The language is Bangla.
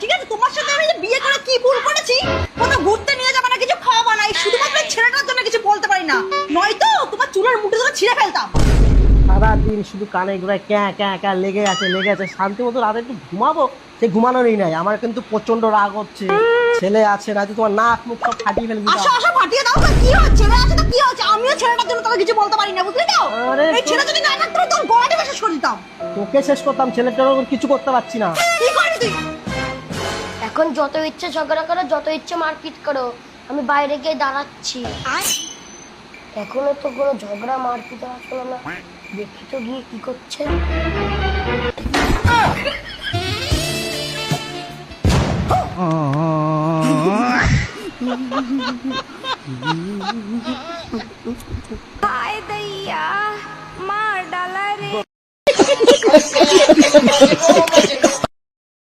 ঠিক আছে? তোমার সাথে আমি যে বিয়ে করে কি ভুল করেছি, কোথাও ঘুরতে নিয়ে যাবে না, কিছু খাওয়াবা না, এই শুধুমাত্র ছেলেটার জন্য কিছু বলতে পারি না, নয়তো তোমার চুলের মুঠি ধরে ছিঁড়ে ফেলতাম। সারাদিন শুধু কানে ঘুরায় ক্যাঁ ক্যাঁ ক্যাঁ লেগে আছে শান্তি মতো রাতে একটু ঘুমাবো, সে ঘুমানোরই নাই। আমার কিন্তু প্রচন্ড রাগ হচ্ছে, ছেলে আছে রাতে তোমার নাক মুখ সব ফাটিয়ে ফেলবি। আসো আসো ফাটিয়ে দাও, কি হচ্ছে? ছেলে আছে তো কি হচ্ছে, আমিও ছেলেটার জন্য তোকে কিছু বলতে পারি না, বুঝলি তো? আরে এই ছেলে যদি না থাকতো তোর গলাটা শেষ করে দিতাম। তোকে শেষ করতাম, ছেলেটার ওপর কিছু করতে পারছি না। কি করবি তুই? এখন যত ইচ্ছে ঝগড়া করো, যত ইচ্ছে মারপিট করো, আমি বাইরে গিয়ে দাঁড়াচ্ছি। এখনো তো কোনো ঝগড়া মারপিট আসলো না, দেখি তো গিয়ে কি করছে। हाय दैया मार डाला रे।